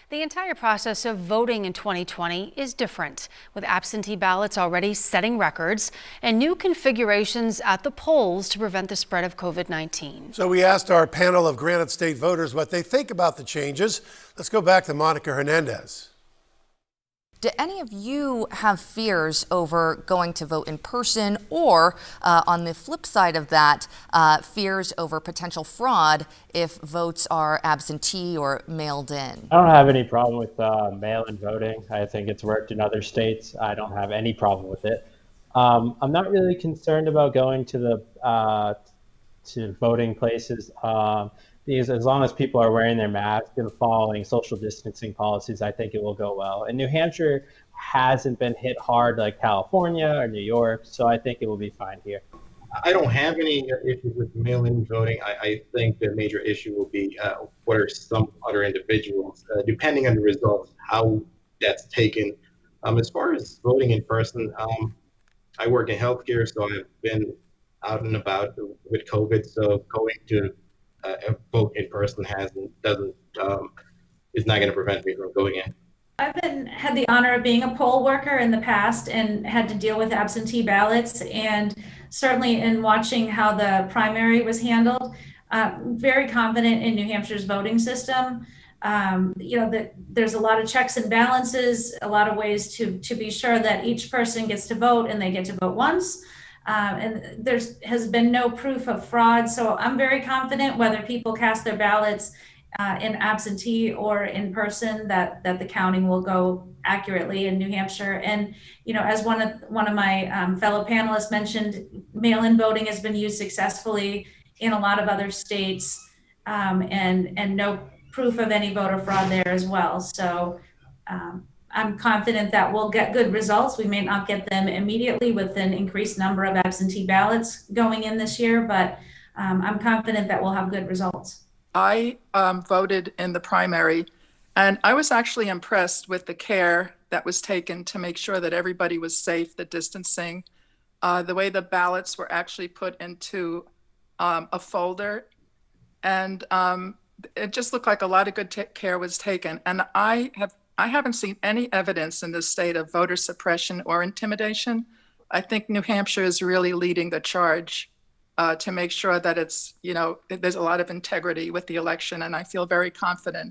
The entire process of voting in 2020 is different, with absentee ballots already setting records and new configurations at the polls to prevent the spread of COVID-19. So we asked our panel of Granite State voters what they think about the changes. Let's go back to Monica Hernandez. Do any of you have fears over going to vote in person, or on the flip side of that, fears over potential fraud if votes are absentee or mailed in? I don't have any problem with mail-in voting. I think it's worked in other states. I don't have any problem with it. I'm not really concerned about going to the to voting places because as long as people are wearing their masks and following social distancing policies, I think it will go well. And New Hampshire hasn't been hit hard like California or New York, so I think it will be fine here. I don't have any issues with mail-in voting. I think the major issue will be what are some other individuals, depending on the results, how that's taken. As far as voting in person, I work in healthcare, so I've been out and about with COVID. So going to vote in person is not going to prevent me from going in. I've had the honor of being a poll worker in the past and had to deal with absentee ballots, and certainly in watching how the primary was handled, very confident in New Hampshire's voting system. That there's a lot of checks and balances, a lot of ways to be sure that each person gets to vote and they get to vote once. And has been no proof of fraud. So I'm very confident whether people cast their ballots in absentee or in person, that the counting will go accurately in New Hampshire. And, as one of my fellow panelists mentioned, mail-in voting has been used successfully in a lot of other states, and no proof of any voter fraud there as well. So I'm confident that we'll get good results. We may not get them immediately with an increased number of absentee ballots going in this year, but I'm confident that we'll have good results. I voted in the primary, and I was actually impressed with the care that was taken to make sure that everybody was safe, the distancing, the way the ballots were actually put into a folder, and it just looked like a lot of good care was taken. And I haven't seen any evidence in this state of voter suppression or intimidation. I think New Hampshire is really leading the charge to make sure that there's a lot of integrity with the election, and I feel very confident